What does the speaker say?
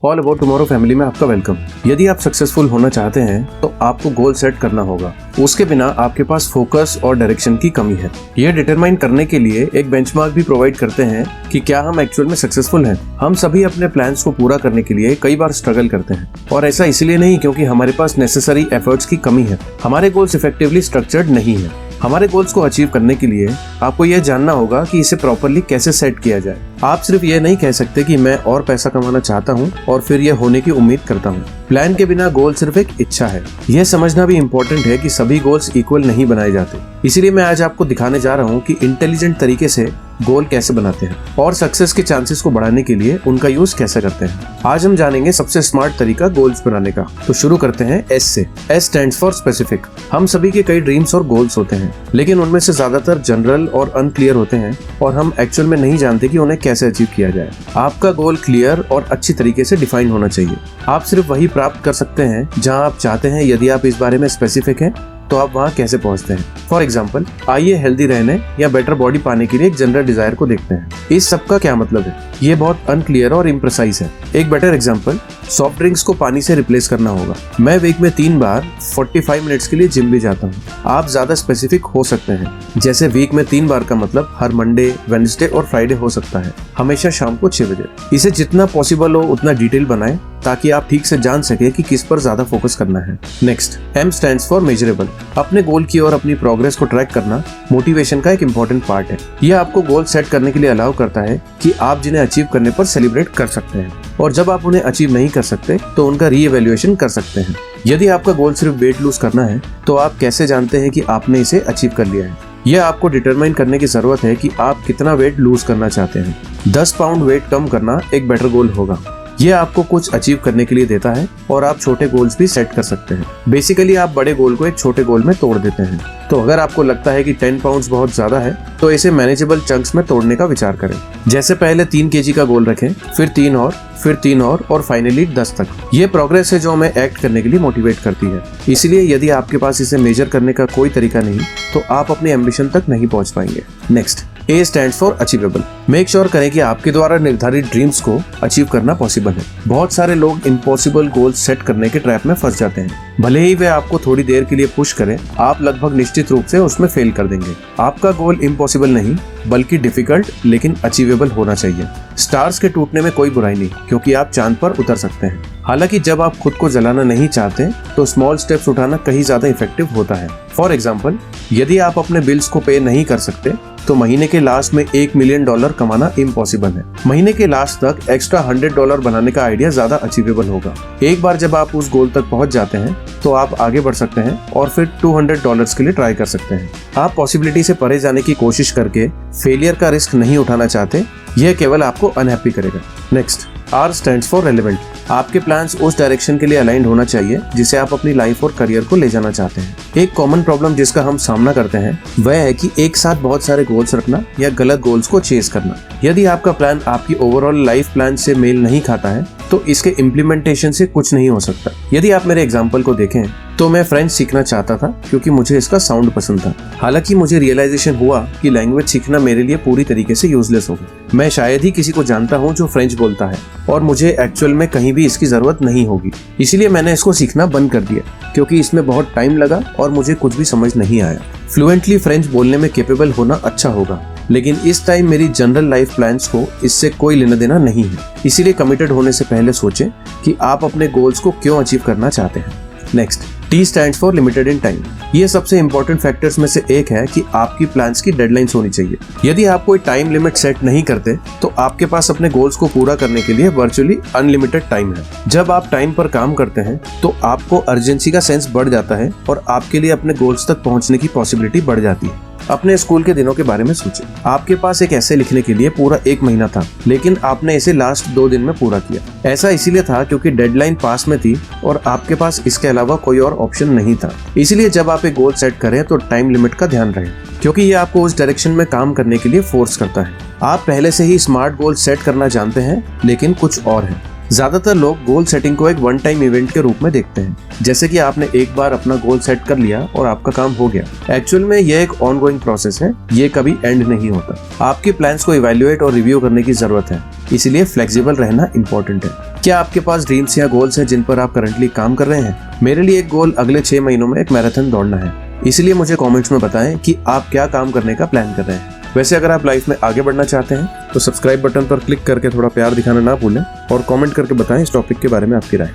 All about tomorrow family में आपका welcome. यदि आप सक्सेसफुल होना चाहते हैं तो आपको गोल सेट करना होगा। उसके बिना आपके पास फोकस और डायरेक्शन की कमी है। यह डिटरमाइन करने के लिए एक बेंचमार्क भी प्रोवाइड करते हैं कि क्या हम एक्चुअल में सक्सेसफुल हैं। हम सभी अपने प्लान्स को पूरा करने के लिए कई बार स्ट्रगल करते हैं, और ऐसा इसलिए नहीं क्योंकि हमारे पास नेसेसरी एफर्ट्स की कमी है। हमारे गोल्स इफेक्टिवली स्ट्रक्चर्ड नहीं है। हमारे गोल्स को अचीव करने के लिए आपको यह जानना होगा कि इसे प्रॉपरली कैसे सेट किया जाए। आप सिर्फ ये नहीं कह सकते कि मैं और पैसा कमाना चाहता हूँ और फिर यह होने की उम्मीद करता हूँ। प्लान के बिना गोल सिर्फ एक इच्छा है। यह समझना भी इम्पोर्टेंट है कि सभी गोल्स इक्वल नहीं बनाए जाते। इसीलिए मैं आज आपको दिखाने जा रहा हूँ कि इंटेलिजेंट तरीके से गोल कैसे बनाते हैं और सक्सेस के चांसेस को बढ़ाने के लिए उनका यूज कैसे करते हैं। आज हम जानेंगे सबसे स्मार्ट तरीका गोल्स बनाने का। तो शुरू करते हैं एस से। S stands for specific. हम सभी के कई ड्रीम्स और गोल्स होते हैं, लेकिन उनमें से ज्यादातर जनरल और अनक्लियर होते हैं और हम एक्चुअल में नहीं जानते कि उन्हें कैसे अचीव किया जाए। आपका गोल क्लियर और अच्छी तरीके से डिफाइन होना चाहिए। आप सिर्फ वही प्राप्त कर सकते हैं जहां आप चाहते हैं। यदि आप इस बारे में स्पेसिफिक हैं तो आप वहाँ कैसे पहुँचते हैं। फॉर एग्जाम्पल, आइए हेल्दी रहने या बेटर बॉडी पाने के लिए एक जनरल डिजायर को देखते हैं। इस सब का क्या मतलब है? ये बहुत अनक्लियर और इम्प्रिसाइज है। एक बेटर एग्जाम्पल, सॉफ्ट ड्रिंक्स को पानी से रिप्लेस करना होगा। मैं वीक में 3 बार 45 मिनट्स के लिए जिम भी जाता हूँ। आप ज्यादा स्पेसिफिक हो सकते हैं, जैसे वीक में 3 बार का मतलब हर मंडे, वेडनेसडे और फ्राइडे हो सकता है, हमेशा शाम को 6 बजे। इसे जितना पॉसिबल हो उतना डिटेल बनाएं ताकि आप ठीक से जान सके कि किस पर ज्यादा फोकस करना है। Next, M stands for measurable. अपने गोल की और अपनी प्रोग्रेस को ट्रैक करना मोटिवेशन का एक इम्पोर्टेंट पार्ट है। यह आपको गोल सेट करने के लिए अलाउ करता है कि आप जिन्हें अचीव करने पर सेलिब्रेट कर सकते हैं, और जब आप उन्हें अचीव नहीं कर सकते तो उनका रीइवैल्यूएशन कर सकते हैं। यदि आपका गोल सिर्फ वेट लूज करना है तो आप कैसे जानते हैं कि आपने इसे अचीव कर लिया है? यह आपको डिटरमाइन करने की जरूरत है कि आप कितना वेट लूज करना चाहते हैं। 10 पाउंड वेट कम करना एक बेटर गोल होगा। यह आपको कुछ अचीव करने के लिए देता है और आप छोटे गोल्स भी सेट कर सकते हैं। बेसिकली आप बड़े गोल को एक छोटे गोल में तोड़ देते हैं। तो अगर आपको लगता है कि 10 पाउंड्स बहुत ज्यादा है तो इसे मैनेजेबल चंक्स में तोड़ने का विचार करें। जैसे पहले 3 केजी का गोल रखें, फिर 3 और, फिर 3 और फाइनली 10 तक। ये प्रोग्रेस है जो हमें एक्ट करने के लिए मोटिवेट करती है। इसलिए यदि आपके पास इसे मेजर करने का कोई तरीका नहीं तो आप अपने एम्बिशन तक नहीं पहुंच पाएंगे। Next, A stands for achievable. Make sure करें कि आपके द्वारा निर्धारित ड्रीम्स को अचीव करना पॉसिबल है। बहुत सारे लोग इम्पॉसिबल गोल्स सेट करने के ट्रैप में फंस जाते हैं। भले ही वे आपको थोड़ी देर के लिए पुश करें, आप लगभग निश्चित रूप से उसमें फेल कर देंगे। आपका गोल इम्पॉसिबल नहीं बल्कि डिफिकल्ट लेकिन अचीवेबल होना चाहिए। स्टार्स के टूटने में कोई बुराई नहीं, क्योंकि आप चांद पर उतर सकते हैं। हालांकि जब आप खुद को जलाना नहीं चाहते तो स्मॉल स्टेप्स उठाना कहीं ज्यादा इफेक्टिव होता है। फॉर एग्जाम्पल, यदि आप अपने बिल्स को पे नहीं कर सकते तो महीने के लास्ट में $1 मिलियन कमाना इम्पॉसिबल है। महीने के लास्ट तक एक्स्ट्रा $100 बनाने का आइडिया ज्यादा अचीवेबल होगा। एक बार जब आप उस गोल तक पहुंच जाते हैं तो आप आगे बढ़ सकते हैं और फिर $200 के लिए ट्राई कर सकते हैं। आप पॉसिबिलिटी से परे जाने की कोशिश करके फेलियर का रिस्क नहीं उठाना चाहते। यह केवल आपको अनहैप्पी करेगा। Next, R stands for relevant. आपके प्लान्स उस डायरेक्शन के लिए अलाइंड होना चाहिए जिसे आप अपनी लाइफ और करियर को ले जाना चाहते हैं। एक कॉमन प्रॉब्लम जिसका हम सामना करते हैं वह है कि एक साथ बहुत सारे गोल्स रखना या गलत गोल्स को चेस करना। यदि आपका प्लान आपकी ओवरऑल लाइफ प्लान से मेल नहीं खाता है तो इसके इम्प्लीमेंटेशन से कुछ नहीं हो सकता। यदि आप मेरे एग्जाम्पल को देखें तो मैं फ्रेंच सीखना चाहता था क्योंकि मुझे इसका साउंड पसंद था। हालांकि मुझे रियलाइजेशन हुआ कि लैंग्वेज सीखना मेरे लिए पूरी तरीके से यूजलेस होगा। मैं शायद ही किसी को जानता हूँ जो फ्रेंच बोलता है और मुझे एक्चुअल में कहीं भी इसकी जरूरत नहीं होगी। इसीलिए मैंने इसको सीखना बंद कर दिया क्योंकि इसमें बहुत टाइम लगा और मुझे कुछ भी समझ नहीं आया। फ्लुएंटली फ्रेंच बोलने में कैपेबल होना अच्छा होगा, लेकिन इस टाइम मेरी जनरल लाइफ प्लान्स को इससे कोई लेना देना नहीं है। इसीलिए कमिटेड होने से पहले सोचें कि आप अपने गोल्स को क्यों अचीव करना चाहते हैं। Next, T stands for limited in time. ये सबसे इंपॉर्टेंट फैक्टर्स में से एक है कि आपकी प्लान्स की डेडलाइंस होनी चाहिए। यदि आप कोई टाइम लिमिट सेट नहीं करते तो आपके पास अपने गोल्स को पूरा करने के लिए वर्चुअली अनलिमिटेड टाइम है। जब आप टाइम पर काम करते हैं तो आपको अर्जेंसी का सेंस बढ़ जाता है और आपके लिए अपने गोल्स तक पहुंचने की पॉसिबिलिटी बढ़ जाती है। अपने स्कूल के दिनों के बारे में सोचें। आपके पास एक ऐसे लिखने के लिए पूरा 1 महीना था, लेकिन आपने इसे लास्ट 2 दिन में पूरा किया। ऐसा इसीलिए था क्योंकि डेडलाइन पास में थी और आपके पास इसके अलावा कोई और ऑप्शन नहीं था। इसलिए जब आप एक गोल सेट करें तो टाइम लिमिट का ध्यान रहे, क्योंकि ये आपको उस डायरेक्शन में काम करने के लिए फोर्स करता है। आप पहले से ही स्मार्ट गोल सेट करना जानते हैं, लेकिन कुछ और है। ज्यादातर लोग गोल सेटिंग को एक वन टाइम इवेंट के रूप में देखते हैं, जैसे कि आपने एक बार अपना गोल सेट कर लिया और आपका काम हो गया। एक्चुअल में यह एक ऑनगोइंग प्रोसेस है, ये कभी एंड नहीं होता। आपके प्लान्स को इवैल्यूएट और रिव्यू करने की जरूरत है, इसीलिए फ्लेक्सिबल रहना इंपॉर्टेंट है। क्या आपके पास ड्रीम्स या गोल्स हैं जिन पर आप करंटली काम कर रहे हैं? मेरे लिए एक गोल अगले 6 महीनों में एक मैराथन दौड़ना है, इसलिए मुझे कमेंट्स में बताएं कि आप क्या काम करने का प्लान कर रहे हैं। वैसे अगर आप लाइफ में आगे बढ़ना चाहते हैं तो सब्सक्राइब बटन पर क्लिक करके थोड़ा प्यार दिखाना ना भूलें और कमेंट करके बताएं इस टॉपिक के बारे में आपकी राय।